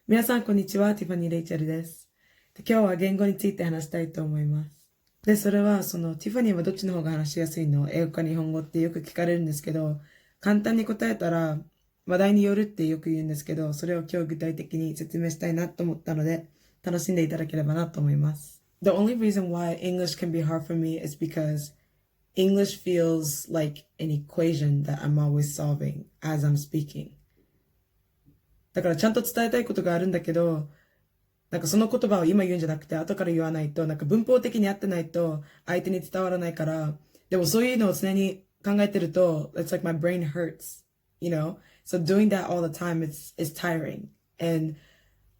皆さん、こんにちは。ティファニー・レイチェルです。今日は言語について話したいと思います。で、それは、ティファニーはどっちの方が話しやすいの英語か日本語ってよく聞かれるんですけど、簡単に答えたら、話題によるってよく言うんですけど、それを今日具体的に説明したいなと思ったので、楽しんでいただければなと思います。The only reason why English can be hard for me is because English feels like an equation that I'm always solving as I'm speaking. だからちゃんと伝えたいことがあるんだけど、その言葉を今言うんじゃなくて後から言わないと、文法的に合ってないと相手に伝わらないから、でもそういうのを常に考えてると、it's like my brain hurts, you know? So doing that all the time is tiring. And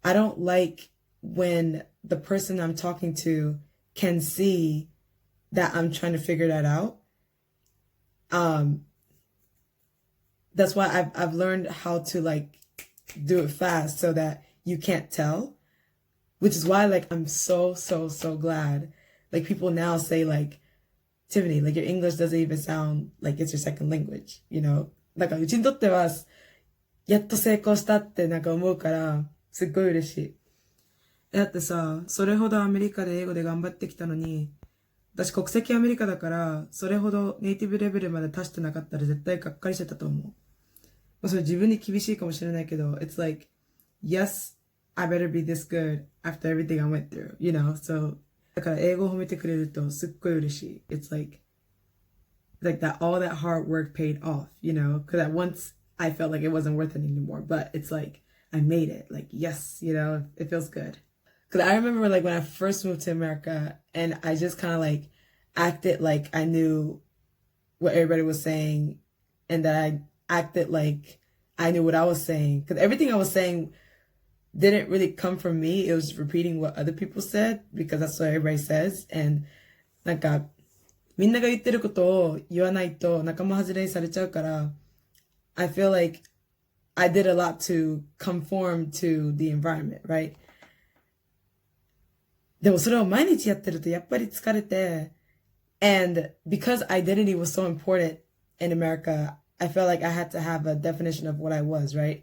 I don't like when the person I'm talking to can see that I'm trying to figure that out. That's why I've learned how to do it fast so that you can't tell, which is why I'm so glad people now say Tiffany, your English doesn't even sound like it's your second language, you know? うちにとってはやっと成功したって思うからすっごい嬉しい。だってさ、それほどアメリカで英語で頑張ってきたのに、私国籍アメリカだからそれほどネイティブレベルまで達してなかったら絶対がっかりしてたと思う。それ自分に厳しいかもしれないけど、it's like, yes, I better be this good after everything I went through, you know? So, だから英語を褒めてくれるとすっごい嬉しい。It's like that all that hard work paid off, you know? Because at once I felt like it wasn't worth it anymore, but it's like, I made it. Yes, you know, it feels good. Because I remember when I first moved to America and I just kind of acted like I knew what everybody was saying and that I acted like I knew what I was saying. Because everything I was saying didn't really come from me. It was just repeating what other people said because that's what everybody says. And みんなが言ってることを言わないと仲間外れにされちゃうから、I feel like I did a lot to conform to the environment, right? でもそれを毎日やってるとやっぱり疲れて、and because identity was so important in America, I felt like I had to have a definition of what I was, right?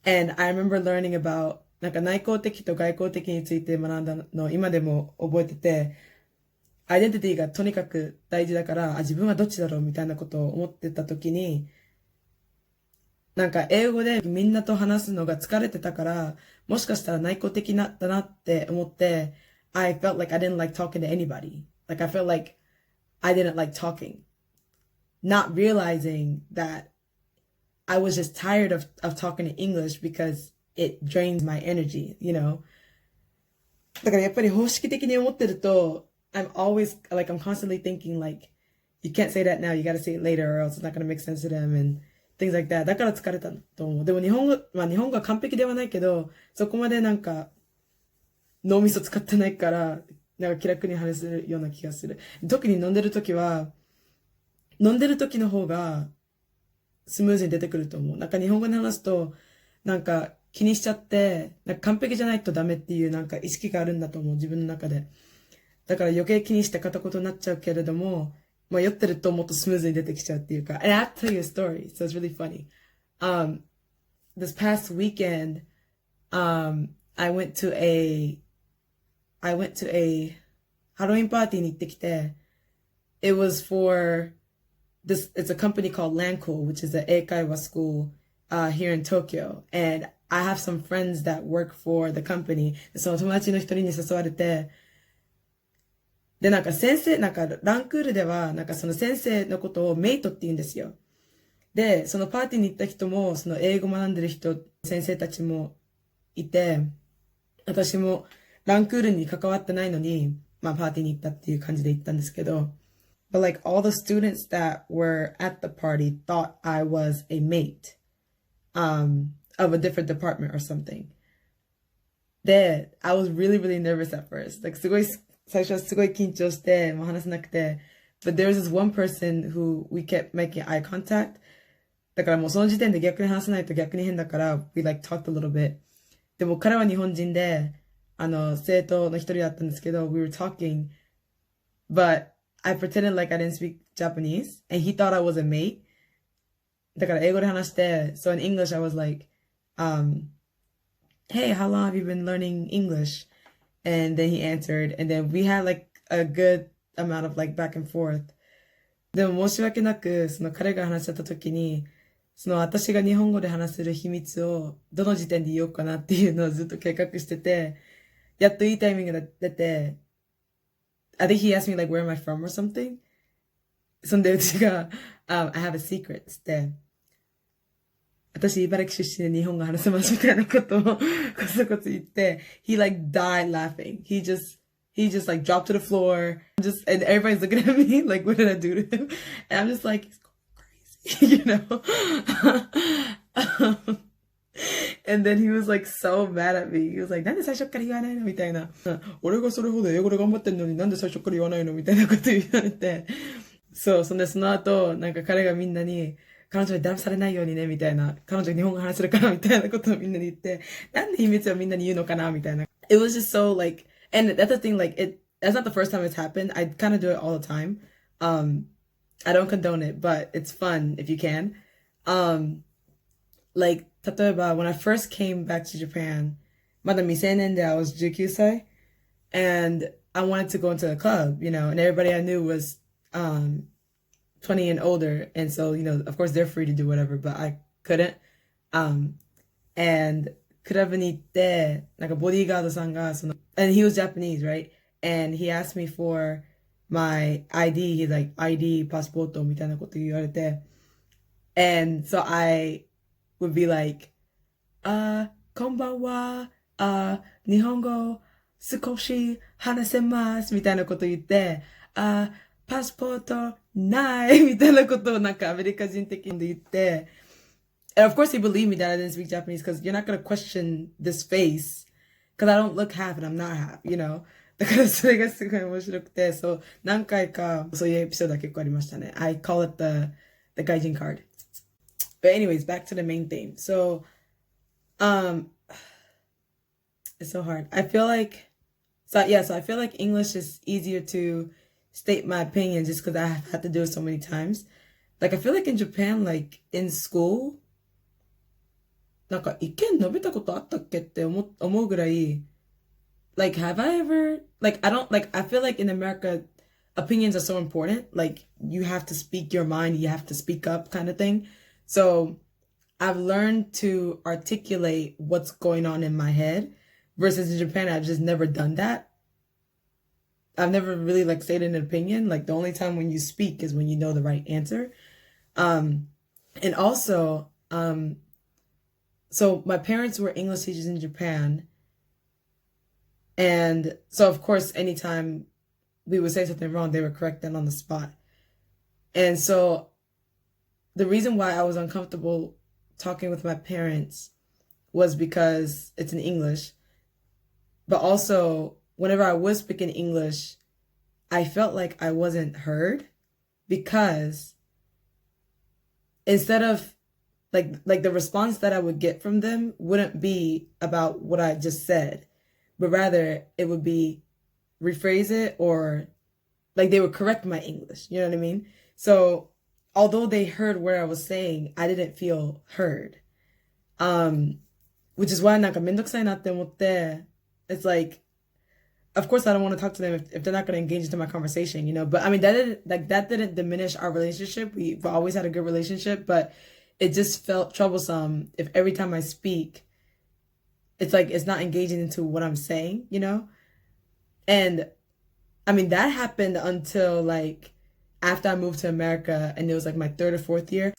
And I remember learning about 内向的と外向的について学んだのを今でも覚えてて、アイデンティティがとにかく大事だから、自分はどっちだろうみたいなことを思ってた時に、英語でみんなと話すのが疲れてたから、もしかしたら内向的だなって思って、I felt like I didn't like talking to anybody. I felt like I didn't like talking. Not realizing that I was just tired of talking in English because it drains my energy, you know? だからやっぱり方式的に思ってると、I'm always, I'm constantly thinking you can't say that now, you gotta say it later or else it's not gonna make sense to them and things like that. だから疲れたと思う。でも日本語は完璧ではないけど、そこまで脳みそ使ってないから、気楽に話せるような気がする。特に飲んでる時の方がスムーズに出てくると思う。日本語で話すと、気にしちゃって、完璧じゃないとダメっていう意識があるんだと思う、自分の中で。だから余計気にして片言になっちゃうけれども、酔ってるともっとスムーズに出てきちゃうっていうか。And I have to tell you a story, so it's really funny. This past weekend, I went to a ハロウィンパーティーに行ってきて、it was for it's a company called Lancool, which is an 英会話 school here in Tokyo. And I have some friends that work for the company. その友達の一人に誘われて、で、先生、ランクールでは、その先生のことをメイトって言うんですよ。で、そのパーティーに行った人も、その英語学んでる人、先生たちもいて、私もランクールに関わってないのに、パーティーに行ったっていう感じで行ったんですけど、But all the students that were at the party thought I was a mate, of a different department or something. で、I was really nervous at first. 最初はすごい緊張して、もう話せなくて。But there was this one person who we kept making eye contact. だからもうその時点で逆に話せないと逆に変だから、we talked a little bit. でも彼は日本人で、生徒の一人だったんですけど、we were talking, but I pretended like I didn't speak Japanese, and he thought I was a mate. だから英語で話して、so in English I was hey, how long have you been learning English? And then he answered, and then we had like a good amount of like back and forth. でも申し訳なく、その彼が話しちゃった時に、その私が日本語で話せる秘密をどの時点で言おうかなっていうのをずっと計画してて、やっといいタイミングが出て、I think he asked me like where am I from or something? そんでうちが、I have a secret つって、私茨城出身で日本語話せますみたいなことをコツコツ言って、he like died laughing. He just like dropped to the floor, and everybody's looking at me like, what did I do to him? And I'm just like, he's going crazy, you know? And then he was like so mad at me. He was like, なんで最初から言わないのみたいな。俺がそれほど英語で頑張ってんのになんで最初から言わないのみたいなこと言われて。そう、そんでその後、なんか彼がみんなに、彼女に騙されないようにね、みたいな。彼女日本語話せるから、みたいなことをみんなに言って、なんで秘密をみんなに言うのかなみたいな。It was just so like, and that's the thing, like, that's not the first time it's happened. I kind of do it all the time. I don't condone it, but it's fun if you can. Like, 例えば, when I first came back to Japan, まだ未成年で I was 19歳, and I wanted to go into a club, you know, and everybody I knew was, 20 and older, and so, you know, of course they're free to do whatever, but I couldn't. And クラブに行って、なんかボディーガードさんが、その、and he was Japanese, right? And he asked me for my ID. He's like, ID, パスポートみたいなこと言われて。And so I would be like, こんばんは、日本語少し話せますみたいなこと言って、パスポートないみたいなことをなんかアメリカ人的に言って、and of course he believed me that I didn't speak Japanese because you're not going to question this face because I don't look half and I'm not half, you know? だからそれがすごい面白くて、そう、何回かそういうエピソードは結構ありましたね。I call it the gaijin card. But anyways, back to the main theme. So, it's so hard. I feel like, so I feel like English is easier to state my opinion just because I have had to do it so many times. Like, I feel like in Japan, like, in school, なんか意見述べたことあったっけって思うぐらい、like, have I ever, like, I feel like in America, opinions are so important. Like, you have to speak your mind, you have to speak up kind of thing. So, I've learned to articulate what's going on in my head versus in Japan, I've just never done that. I've never really like stated an opinion. Like the only time when you speak is when you know the right answer. And also, so my parents were English teachers in Japan. And so of course, anytime we would say something wrong, they would correct that on the spot. And so the reason why I was uncomfortable talking with my parents was because it's in English, but also whenever I was speaking English, I felt like I wasn't heard because instead of like the response that I would get from them wouldn't be about what I just said, but rather it would be rephrase it or like they would correct my English. You know what I mean? So although they heard what I was saying, I didn't feel heard. Which is why なんかめんどくさいなって思って、it's like, of course I don't want to talk to them if they're not going to engage into my conversation, you know, but I mean, that didn't diminish our relationship. We've always had a good relationship, but it just felt troublesome if every time I speak, it's like, it's not engaging into what I'm saying, you know? And I mean, that happened until like after I moved to America and it was like my third or fourth year.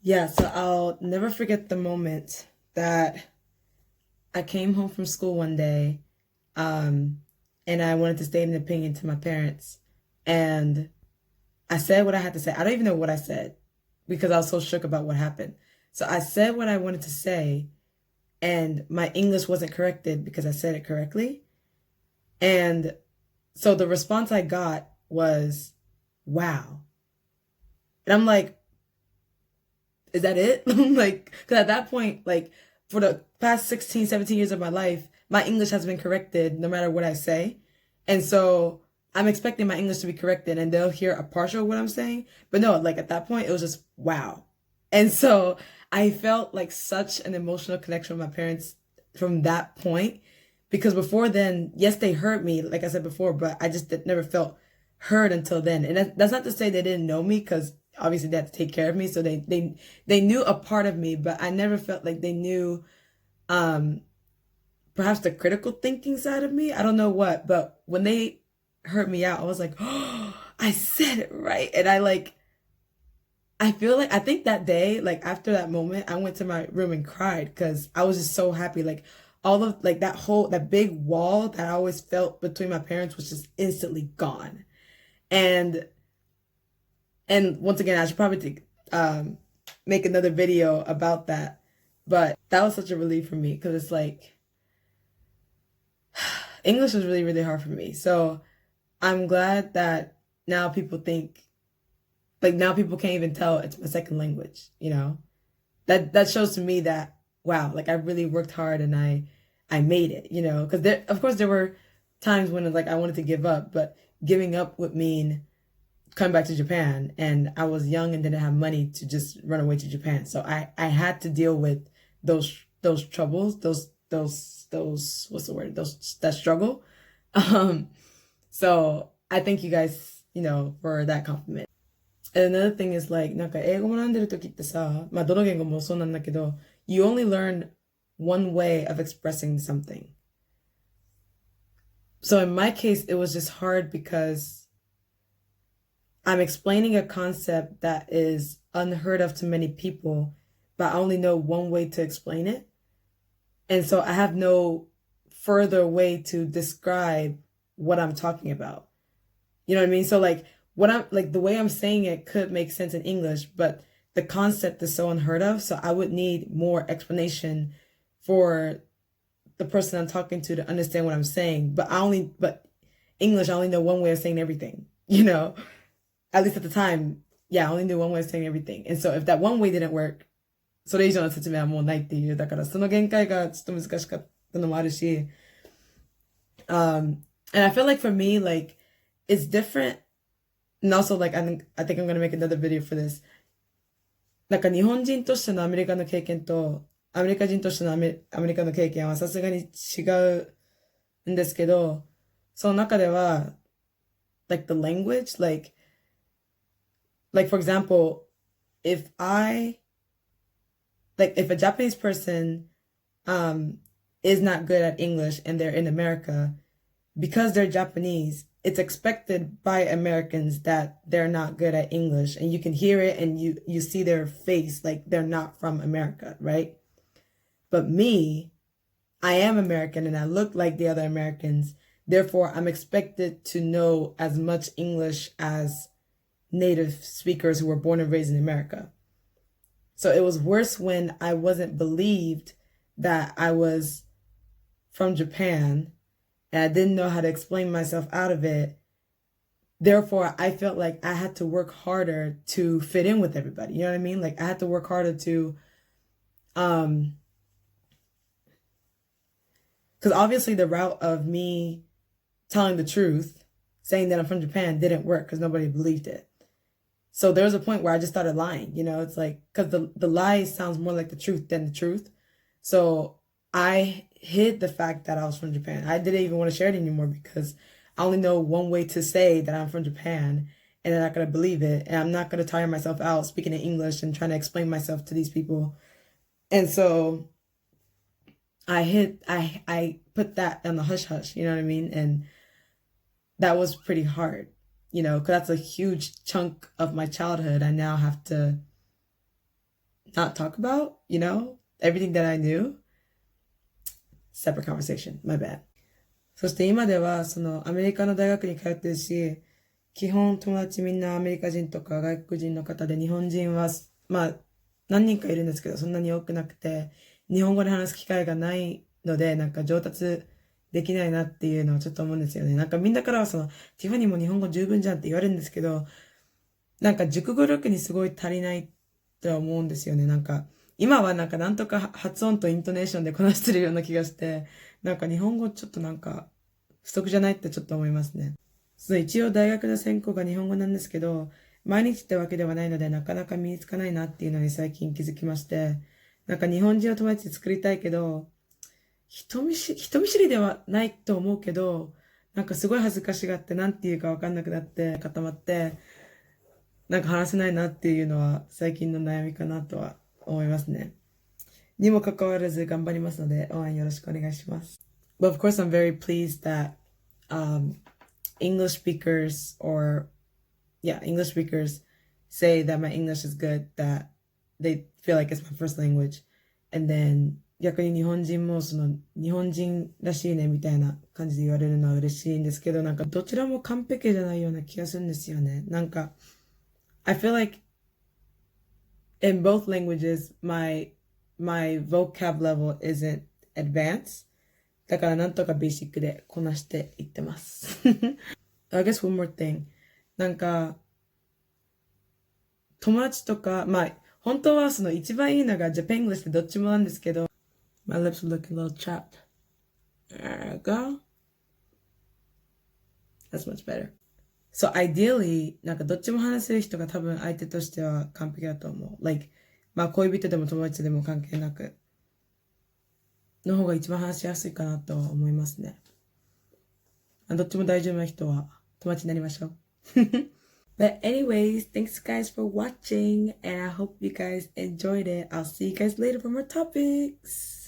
Yeah. So I'll never forget the moment that I came home from school one day, and I wanted to state an opinion to my parents. And I said what I had to say. I don't even know what I said because I was so shook about what happened. So I said what I wanted to say, and my English wasn't corrected because I said it correctly. And so the response I got was, wow. And I'm like, is that it? Like, because at that point, like, for the past 16, 17 years of my life, my English has been corrected no matter what I say. And so I'm expecting my English to be corrected and they'll hear a partial of what I'm saying. But no, like at that point, it was just, wow. And so I felt like such an emotional connection with my parents from that point. Because before then, yes, they hurt me, like I said before, but I just never felt heard until then. And that's not to say they didn't know me, because obviously they had to take care of me. So they knew a part of me, but I never felt like they knew, perhaps the critical thinking side of me. I don't know what, but when they heard me out, I was like, oh, I said it right. And I feel like, I think that day, like after that moment, I went to my room and cried because I was just so happy. Like all of like that big wall that I always felt between my parents was just instantly gone. And once again, I should probably make another video about that. But that was such a relief for me because it's like, English was really, really hard for me. So I'm glad that now people think, like now people can't even tell it's my second language, you know? That shows to me that, wow, like I really worked hard and I made it, you know? Because of course there were times when like I wanted to give up, but giving up would mean coming back to Japan, and I was young and didn't have money to just run away to Japan. So I had to deal with those troubles, those what's the word? That struggle. So I thank you guys, you know, for that compliment. And another thing is like, なんか英語学んでる時ってさ、まあどの言語もそうなんだけど、you only learn one way of expressing something. So in my case, it was just hard because I'm explaining a concept that is unheard of to many people, but I only know one way to explain it. And so I have no further way to describe what I'm talking about. You know what I mean? So like the way I'm saying it could make sense in English, but the concept is so unheard of. So I would need more explanation for the person I'm talking to understand what I'm saying. But English, I only know one way of saying everything, you know, at least at the time. Yeah, I only knew one way of saying everything. And so if that one way didn't work, それ以上の説明はもうないっていう。だからその限界がちょっと難しかったのもあるし。And I feel like for me, like, it's different. And also, like, I think I'm going to make another video for this. なんか日本人としてのアメリカの経験と、アメリカ人としてのアメリカの経験はさすがに違うんですけど、その中では、like the language, like for example, if a Japanese person is not good at English and they're in America, because they're Japanese, it's expected by Americans that they're not good at English, and you can hear it and you see their face like they're not from America, right? But me, I am American and I look like the other Americans. Therefore, I'm expected to know as much English as native speakers who were born and raised in America. So it was worse when I wasn't believed that I was from Japan and I didn't know how to explain myself out of it. Therefore, I felt like I had to work harder to fit in with everybody. You know what I mean? Like I had to work harder to, because obviously the route of me telling the truth, saying that I'm from Japan didn't work because nobody believed it. So there was a point where I just started lying, you know, it's like, because the lie sounds more like the truth than the truth. So I hid the fact that I was from Japan. I didn't even want to share it anymore because I only know one way to say that I'm from Japan, and they're not going to believe it. And I'm not going to tire myself out speaking in English and trying to explain myself to these people. And so I put that on the hush hush, you know what I mean? And that was pretty hard. You know, because that's a huge chunk of my childhood I now have to not talk about, you know, everything that I knew. Separate conversation. My bad. そして今では、そのアメリカの大学に通ってるし、基本友達みんなアメリカ人とか外国人の方で、日本人は、まあ、何人かいるんですけど、そんなに多くなくて、日本語で話す機会がないので、なんか上達できないなっていうのはちょっと思うんですよね。なんかみんなからはその、ティファニーも日本語十分じゃんって言われるんですけど、なんか熟語力にすごい足りないとは思うんですよね。なんか、今はなんかなんとか発音とイントネーションでこなしてるような気がして、なんか日本語ちょっとなんか不足じゃないってちょっと思いますね。一応大学の専攻が日本語なんですけど、毎日ってわけではないのでなかなか身につかないなっていうのに最近気づきまして、なんか日本人の友達作りたいけど、人見知りではないと思うけど、なんかすごい恥ずかしがってなんて言うかわかんなくなって固まって、なんか話せないなっていうのは最近の悩みかなとは思いますね。にもかかわらず頑張りますので応援よろしくお願いします。But of course I'm very pleased that English speakers English speakers say that my English is good, that they feel like it's my first language. And then 逆に日本人もその日本人らしいねみたいな感じで言われるのは嬉しいんですけど、なんかどちらも完璧じゃないような気がするんですよね。なんか I feel like in both languages my vocab level isn't advanced. だからなんとかベーシックでこなしていってます。I guess one more thing. なんか友達とか、本当はその一番いいのが Japan English ってどっちもなんですけど、My lips are looking a little chapped. There we go. That's much better. So ideally, なんかどっちも話せる人が多分相手としては完璧だと思う。Like, 恋人でも友達でも関係なく、の方が一番話しやすいかなと思いますね。どっちも大丈夫な人は友達になりましょう。But anyways, thanks guys for watching and I hope you guys enjoyed it. I'll see you guys later for more topics.